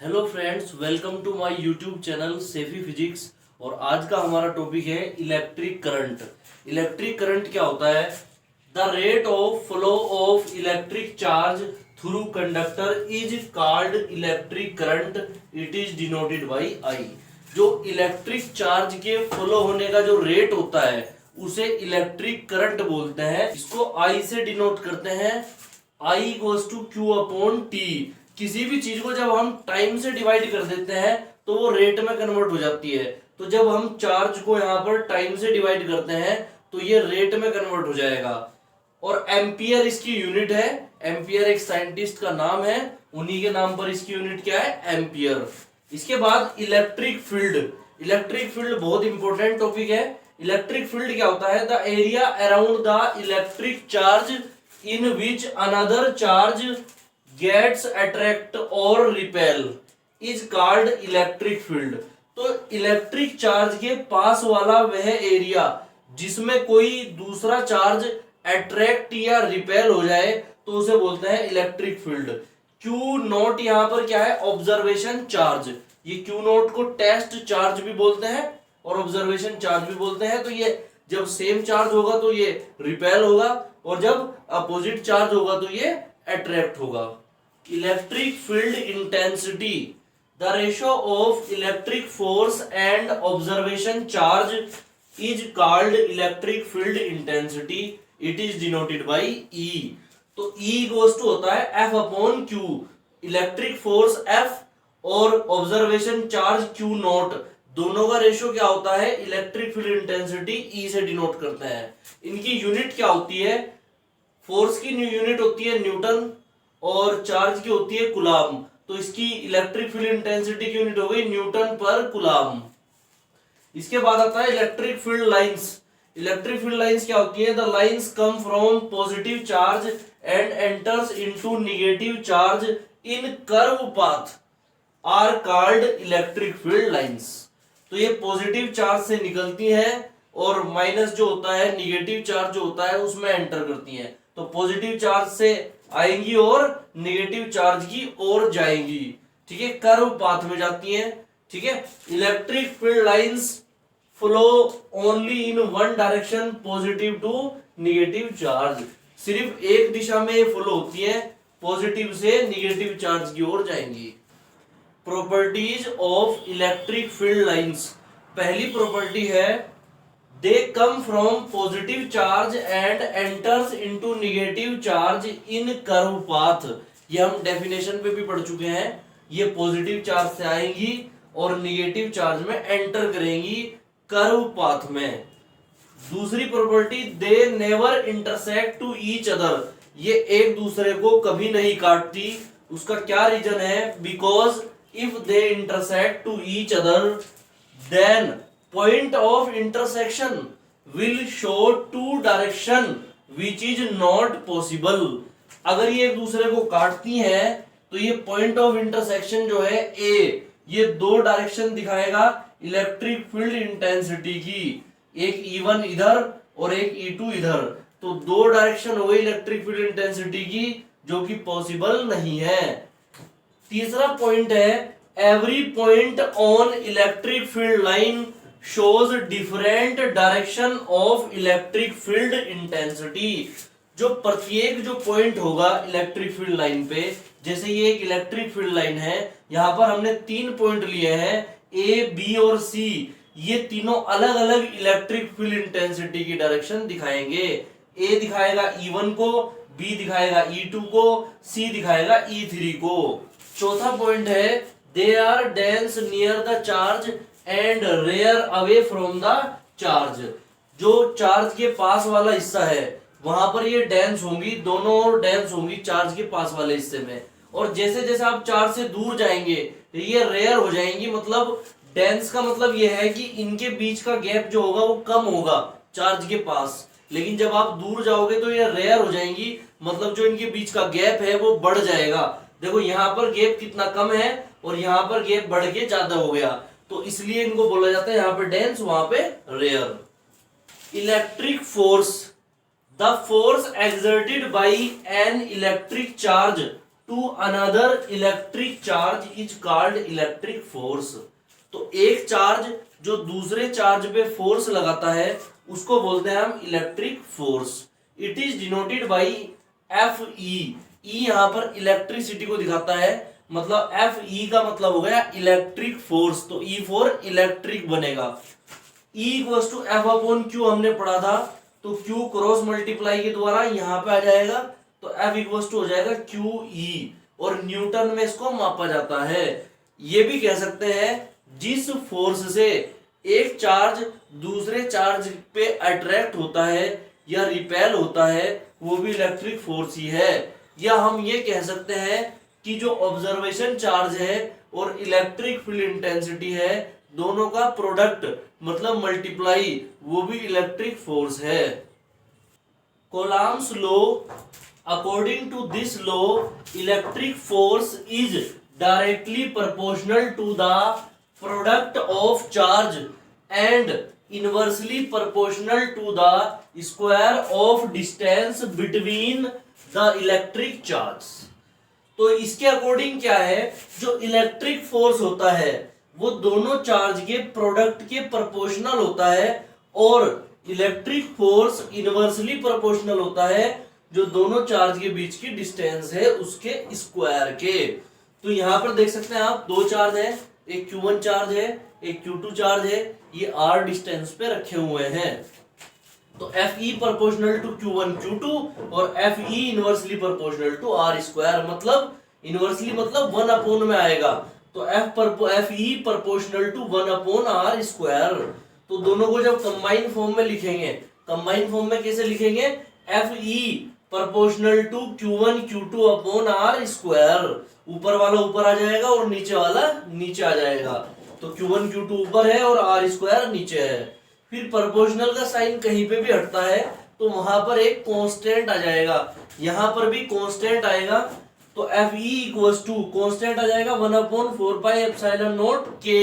Hello friends, welcome to my YouTube channel Saifi physics. और आज का हमारा टॉपिक है इलेक्ट्रिक करंट। इलेक्ट्रिक करंट क्या होता है? The rate of flow of electric charge through conductor is called electric current. It is denoted by I. जो electric charge के फ्लो होने का जो रेट होता है उसे इलेक्ट्रिक करंट बोलते हैं। इसको आई से डिनोट करते हैं। I goes to Q upon T. किसी भी चीज को जब हम टाइम से डिवाइड कर देते हैं तो वो रेट में कन्वर्ट हो जाती है। तो जब हम चार्ज को यहाँ पर टाइम से डिवाइड करते हैं तो ये रेट में कन्वर्ट हो जाएगा। और एम्पियर इसकी यूनिट है। एम्पियर एक साइंटिस्ट का नाम है, उन्हीं के नाम पर इसकी यूनिट क्या है? एम्पियर। इसके बाद इलेक्ट्रिक फील्ड। इलेक्ट्रिक फील्ड बहुत इंपॉर्टेंट टॉपिक है। इलेक्ट्रिक फील्ड क्या होता है? The area around the electric charge in which another charge gets attract or repel is called electric field। तो इलेक्ट्रिक चार्ज के पास वाला वह एरिया जिसमें कोई दूसरा चार्ज अट्रैक्ट या रिपेल हो जाए तो उसे बोलते हैं इलेक्ट्रिक फील्ड। क्यू नॉट यहाँ पर क्या है? Observation charge. ये क्यू नॉट को टेस्ट चार्ज भी बोलते हैं और ऑब्जर्वेशन चार्ज भी बोलते हैं। तो ये जब सेम चार्ज होगा तो ये रिपेल होगा और जब अपोजिट चार्ज होगा तो ये अट्रैक्ट होगा। Electric field intensity, the ratio of electric force and observation charge is called electric field intensity. It is denoted by E. तो ई गोस टू होता है F upon Q. Electric force F और observation charge Q nought, दोनों का ratio क्या होता है? Electric field intensity ई से डिनोट करते हैं। इनकी यूनिट क्या होती है? फोर्स की यूनिट होती है न्यूटन और चार्ज की होती है कूलम्ब। तो इसकी इलेक्ट्रिक फील्ड इंटेंसिटी की यूनिट हो गई न्यूटन पर कूलम्ब। इसके बाद आता है electric field lines. Electric field lines क्या होती है? The lines come from positive charge and enters into negative charge in curve path are called electric field lines. तो ये पॉजिटिव चार्ज से निकलती है और माइनस जो होता है, निगेटिव चार्ज जो होता है उसमें एंटर करती है। तो पॉजिटिव चार्ज से आएंगी और नेगेटिव चार्ज की ओर जाएंगी। ठीक है, कर्व पाथ में जाती हैं। ठीक है, electric field lines flow only in one direction, positive to negative charge. सिर्फ एक दिशा में ये फ्लो होती है, पॉजिटिव से नेगेटिव चार्ज की ओर जाएंगी। Properties of electric field lines. पहली प्रॉपर्टी है they come from positive charge and enters into negative charge in curve path. ये हम डेफिनेशन पे भी पढ़ चुके हैं। ये पॉजिटिव चार्ज से आएंगी और नेगेटिव चार्ज में एंटर करेंगी कर्व पाथ में। दूसरी property they never intersect to each other. ये एक दूसरे को कभी नहीं काटती। उसका क्या रीजन है? Because if they intersect to each other then point of intersection will show two direction which is not possible। अगर ये एक दूसरे को काटती हैं तो ये पॉइंट ऑफ इंटरसेक्शन जो है ए, ये दो डायरेक्शन दिखाएगा इलेक्ट्रिक फील्ड इंटेंसिटी की। एक E1 इधर और एक E2 इधर। तो दो डायरेक्शन हो गई इलेक्ट्रिक फील्ड इंटेंसिटी की जो कि पॉसिबल नहीं है। तीसरा पॉइंट है every point on electric field line shows different direction of electric field intensity. जो प्रत्येक जो पॉइंट होगा इलेक्ट्रिक फील्ड लाइन पे, जैसे ये एक इलेक्ट्रिक फील्ड लाइन है, यहां पर हमने 3 पॉइंट लिए हैं ए, बी और सी। ये तीनों अलग अलग इलेक्ट्रिक फील्ड इंटेंसिटी की डायरेक्शन दिखाएंगे। ए दिखाएगा E1 को, बी दिखाएगा E2 को, सी दिखाएगा E3 को। चौथा पॉइंट है they are dense near the charge and rare away from the charge. जो चार्ज के पास वाला हिस्सा है वहां पर ये डेंस होंगी, दोनों ओर डेंस होंगी चार्ज के पास वाले हिस्से में। और जैसे जैसे आप चार्ज से दूर जाएंगे ये रेयर हो जाएंगी। मतलब डेंस का मतलब ये है कि इनके बीच का गैप जो होगा वो कम होगा चार्ज के पास, लेकिन जब आप दूर जाओगे तो ये रेयर हो जाएंगी। मतलब जो इनके बीच का गैप है वो बढ़ जाएगा। देखो यहाँ पर गैप कितना कम है और यहाँ पर गैप बढ़ के ज्यादा हो गया, तो इसलिए इनको बोला जाता है यहाँ पे डेंस, वहां पे rare. Electric force, the force exerted by an electric charge to another electric charge is called electric force. तो एक चार्ज जो दूसरे चार्ज पे फोर्स लगाता है उसको बोलते हैं हम electric force. It is denoted by F E. E यहां पर इलेक्ट्रिसिटी को दिखाता है, मतलब एफ ई का मतलब हो गया इलेक्ट्रिक फोर्स, तो ई फॉर इलेक्ट्रिक बनेगा। E equals to F upon Q हमने पढ़ा था, तो क्यू क्रॉस मल्टीप्लाई के द्वारा यहां पे आ जाएगा, तो एफ इक्वल्स टू हो जाएगा क्यू ई, और न्यूटन में इसको मापा जाता है। ये भी कह सकते हैं जिस फोर्स से एक चार्ज दूसरे चार्ज पे अट्रैक्ट होता है या रिपेल होता है वो भी इलेक्ट्रिक फोर्स ही है। या हम ये कह सकते हैं कि जो ऑब्जर्वेशन चार्ज है और इलेक्ट्रिक फील्ड इंटेंसिटी है दोनों का प्रोडक्ट मतलब मल्टीप्लाई वो भी इलेक्ट्रिक फोर्स है। Coulomb's law, according to this law electric force is directly proportional to the product of charge and inversely proportional to the square of distance between the electric charge. तो इसके according क्या है, जो electric force होता है वो दोनों charge के प्रोडक्ट के प्रोपोर्शनल होता है, और इलेक्ट्रिक फोर्स इनवर्सली प्रोपोर्शनल होता है जो दोनों चार्ज के बीच की डिस्टेंस है उसके स्क्वायर के। तो यहां पर देख सकते हैं आप दो चार्ज है, एक Q1 चार्ज है एक Q2 चार्ज है, ये R डिस्टेंस पे रखे हुए हैं। तो Fe proportional to Q1 Q2 और Fe inversely proportional to R square, मतलब इनवर्सली मतलब 1 अपॉन में आएगा, तो Fe proportional to 1 upon R square. तो दोनों को जब कंबाइन फॉर्म में लिखेंगे, कंबाइन फॉर्म में कैसे लिखेंगे, Fe proportional to Q1 Q2 upon R square, ऊपर वाला ऊपर आ जाएगा और नीचे वाला नीचे आ जाएगा, तो Q1 Q2 ऊपर है और R स्क्वायर नीचे है। फिर प्रोपोर्शनल का साइन कहीं पे भी हटता है तो वहां पर एक कांस्टेंट आ जाएगा, यहां पर भी कांस्टेंट आएगा, तो Fe इक्वल्स टू कांस्टेंट आ जाएगा 1 upon 4 pi epsilon naught K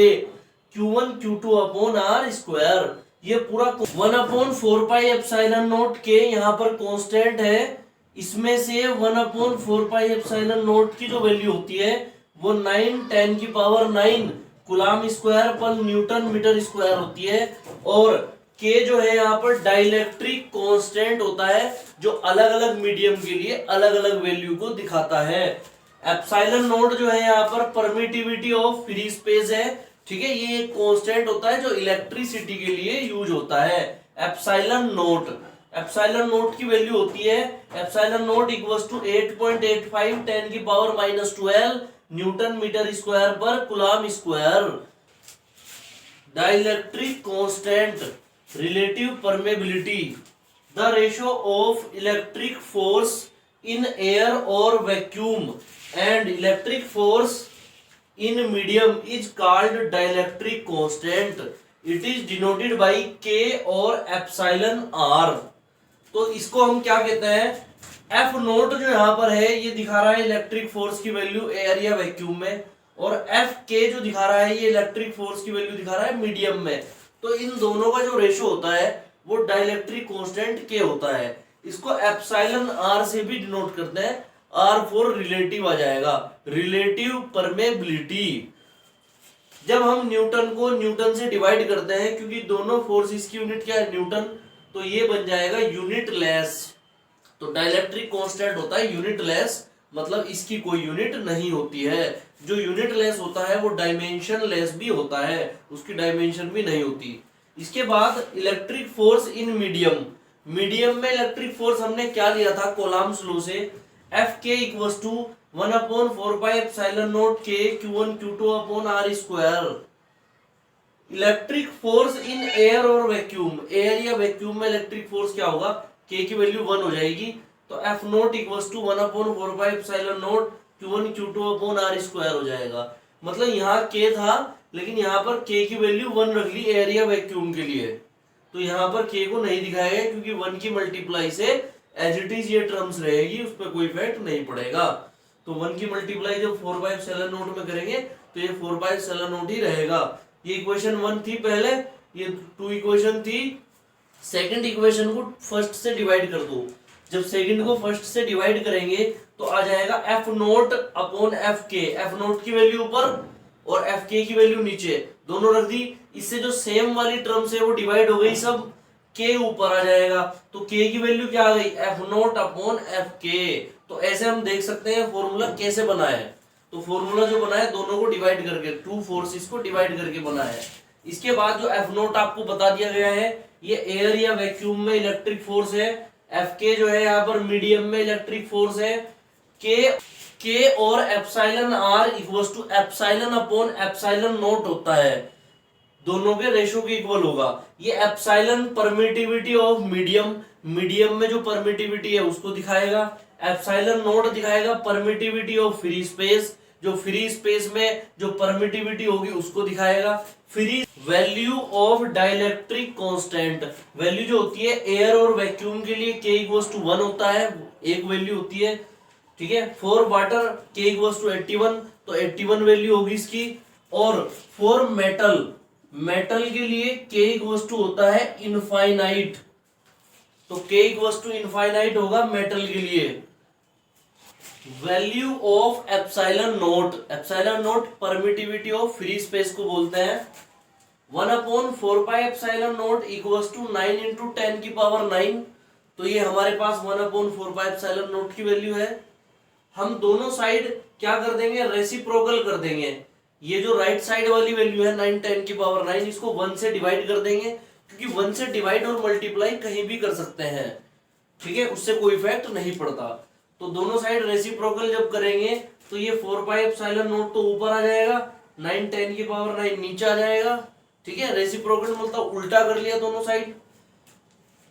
Q1 Q2 upon R square. ये पूरा 1 upon 4 pi epsilon naught K यहाँ पर कांस्टेंट है, इसमें से 1 अपॉन 4 पाई एप्सिलॉन नॉट की जो वैल्यू होती है वो 9 10 की पावर 9 कूलम स्क्वायर पर न्यूटन मीटर स्क्वायर होती है, और K जो है यहाँ पर डाइलेक्ट्रिक कांस्टेंट होता है जो अलग अलग मीडियम के लिए अलग अलग वैल्यू को दिखाता है। एप्सिलॉन नॉट जो है यहाँ पर परमिटिविटी ऑफ फ्री स्पेस है, ठीक है, ये एक कांस्टेंट होता है जो इलेक्ट्रिसिटी के लिए यूज होता है। एप्सिलॉन नोट की वैल्यू होती है एप्सिलॉन नोट इक्वल्स टू 8.85 10 की पावर -12 न्यूटन मीटर स्क्वायर पर coulomb square. Dielectric constant, relative permeability, the ratio of electric force in air और vacuum and electric force in medium is called dielectric constant. It is denoted by K और epsilon R। तो इसको हम क्या कहते हैं, F note जो यहाँ पर है ये दिखा रहा है इलेक्ट्रिक फोर्स की वैल्यू एयर या वैक्यूम में, और F K जो दिखा रहा है ये इलेक्ट्रिक फोर्स की वैल्यू दिखा रहा है मीडियम में। तो इन दोनों का जो रेशो होता है वो डाइलेक्ट्रिक कांस्टेंट K होता है। इसको एप्सिलॉन R से भी डिनोट करते हैं, R फॉर रिलेटिव आ जाएगा, रिलेटिव परमेबिलिटी। जब हम न्यूटन को न्यूटन से डिवाइड करते हैं, क्योंकि दोनों फोर्सेस की यूनिट क्या है न्यूटन, तो ये बन जाएगा यूनिट लेस। तो डाइलेक्ट्रिक कांस्टेंट होता है यूनिट लेस, मतलब इसकी कोई यूनिट नहीं होती है। जो यूनिट लेस होता है वो डायमेंशन लेस भी होता है, उसकी डायमेंशन भी नहीं होती। इसके बाद electric force in medium, medium में इलेक्ट्रिक फोर्स हमने क्या लिया था कोलॉम्स लॉ से, Fk equals to 1 upon 4 pi epsilon naught K Q1 Q2 upon R square. Electric force in air और वैक्यूम, एयर या वैक्यूम में इलेक्ट्रिक फोर्स क्या होगा, K की वैल्यू 1 हो जाएगी, तो F naught equals to 1 upon 4 pi epsilon naught Q1 Q2 upon R square हो जाएगा। मतलब यहाँ K था लेकिन यहाँ पर K की वैल्यू 1 रख ली एयर या वैक्यूम के लिए, तो यहाँ पर K को नहीं दिखाया गया क्योंकि 1 की मल्टीप्लाई से एज इट इज ये टर्म्स रहेगी, उस पर कोई इफेक्ट नहीं पड़ेगा। तो 1 की मल्टीप्लाई जब 4 बाय एप्सिलॉन नोट में करेंगे तो ये 4 बाय एप्सिलॉन नोट ही रहेगा। ये इक्वेशन 1 थी पहले, ये 2 इक्वेशन थी। सेकंड इक्वेशन को फर्स्ट से डिवाइड कर दो, जब सेकंड को फर्स्ट से डिवाइड करेंगे तो आ जाएगा एफ नोट अपॉन एफ के। एफ नोट की वैल्यू ऊपर और एफ के की वैल्यू नीचे, दोनों रख दी। इससे जो सेम वाली टर्म्स है वो डिवाइड हो गई, सब के ऊपर आ जाएगा। तो के की वैल्यू क्या आ गई, एफ नोट अपॉन एफ के। तो ऐसे हम देख सकते हैं फॉर्मूला कैसे बना है। तो फॉर्मूला जो बना है दोनों को डिवाइड करके, टू फोर्सेस को डिवाइड करके बना है। इसके बाद जो एफ नोट आपको बता दिया गया है, ये एयर या वैक्यूम में इलेक्ट्रिक फोर्स है। एफ के जो है यहाँ पर मीडियम में इलेक्ट्रिक फोर्स है। के और epsilon r equals to epsilon upon epsilon naught होता है, दोनों के रेशो के इक्वल होगा। ये epsilon permittivity of medium, medium में जो परमिटिविटी है उसको दिखाएगा। एप्सिलॉन नोट दिखाएगा परमिटिविटी ऑफ फ्री स्पेस, जो फ्री स्पेस में जो परमिटिविटी होगी उसको दिखाएगा। Free value of dielectric constant, value जो होती है एयर और वैक्यूम के लिए k इक्वल्स टू 1 होता है, एक वैल्यू होती है, ठीक है। For water k equals to 81, तो 81 वैल्यू होगी इसकी। और फॉर मेटल, मेटल के लिए k इक्वल्स टू होता है इनफाइनाइट, तो k इक्वल्स टू इनफाइनाइट होगा मेटल के लिए। Value of epsilon naught, epsilon naught permittivity of free space को बोलते हैं। 1/4 epsilon naught equals to 9 into 10 की पावर 9, तो ये हमारे पास 1/4 एप्सिलॉन नोट की वैल्यू है। हम दोनों साइड क्या कर देंगे, रेसिप्रोकल कर देंगे। ये जो राइट साइड वाली वैल्यू है 9 10 की पावर 9, इसको 1 से डिवाइड कर देंगे, क्योंकि 1 से डिवाइड और मल्टीप्लाई कहीं भी कर सकते हैं, ठीक है, उससे कोई इफेक्ट नहीं पड़ता। तो दोनों साइड रेसिप्रोकल जब करेंगे तो ये 4 पाई एप्सिलॉन नोट तो ऊपर आ जाएगा, 9 10 की पावर 9 नीचे आ जाएगा, ठीक है। रेसिप्रोकल मतलब उल्टा कर लिया दोनों साइड।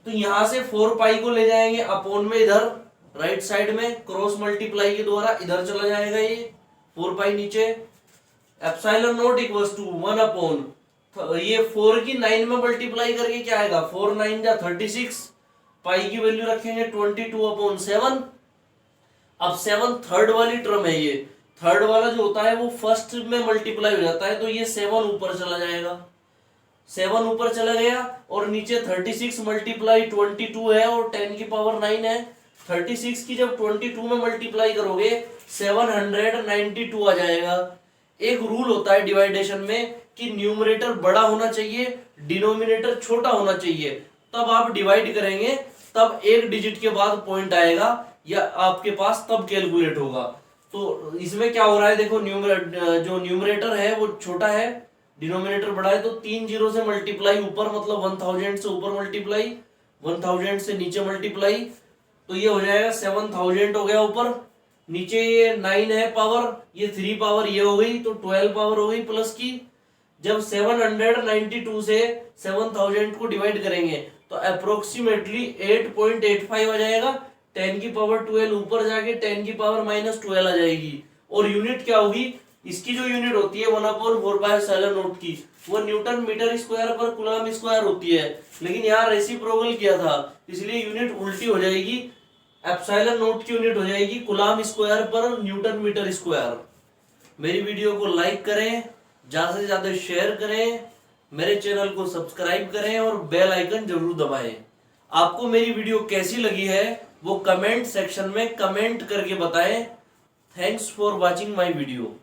तो यहां से 4 पाई को ले जाएंगे अपॉन में, इधर राइट साइड में क्रॉस मल्टीप्लाई के द्वारा इधर चला जाएगा, ये 4 पाई नीचे। Epsilon naught equals to 1 upon, ये 4 की 9 में मल्टीप्लाई करके क्या आएगा, 4 9 जा 36, पाई की वैल्यू रखेंगे 22/7। अब 7 थर्ड वाली टर्म है, ये थर्ड वाला जो होता है वो फर्स्ट में मल्टीप्लाई हो जाता है, तो ये 7 ऊपर चला जाएगा, 7 ऊपर चला गया। और नीचे 36 मल्टीप्लाई 22 है और 10 की पावर 9 है। 36 की जब 22 में मल्टीप्लाई करोगे 792 आ जाएगा। एक रूल होता है डिवाइडेशन में कि न्यूमरेटर बड़ा होना चाहिए, डिनोमिनेटर छोटा होना चाहिए, तब आप डिवाइड करेंगे, तब एक डिजिट के बाद पॉइंट आएगा या आपके पास तब कैलकुलेट होगा। तो इसमें क्या हो रहा है, देखो जो न्यूमरेटर है वो छोटा है, डिनोमिनेटर बड़ा है, तो 3 जीरो से मल्टीप्लाई ऊपर, मतलब 1000 से ऊपर मल्टीप्लाई, 1000 से नीचे मल्टीप्लाई, तो ये हो जाएगा 7000 हो गया ऊपर। नीचे ये 9 है पावर, ये 3 पावर ये हो गई, तो 12 पावर हो गई प्लस की। जब 792 से 7000 को डिवाइड करेंगे तो अप्रोक्सीमेटली 8.85 आ जाएगा। 10 की पावर 12 ऊपर जाके 10 की पावर -12 आ जाएगी। और यूनिट क्या होगी, इसकी जो यूनिट होती है 1/4 नोट की, वो न्यूटन मीटर स्क्वायर पर कूलम स्क्वायर होती है, लेकिन यहाँ रेसिप्रोकल किया था इसलिए यूनिट उल्टी हो जाएगी। एप्सिलॉन नोट की यूनिट हो जाएगी कूलम स्क्वायर पर न्यूटन मीटर स्क्वायर। मेरी वीडियो को लाइक करें, ज्यादा से ज्यादा शेयर करें, मेरे चैनल को सब्सक्राइब करें और बेल आइकन जरूर दबाएं। आपको मेरी वीडियो कैसी लगी है वो कमेंट सेक्शन में कमेंट करके बताएं। Thanks for watching my video.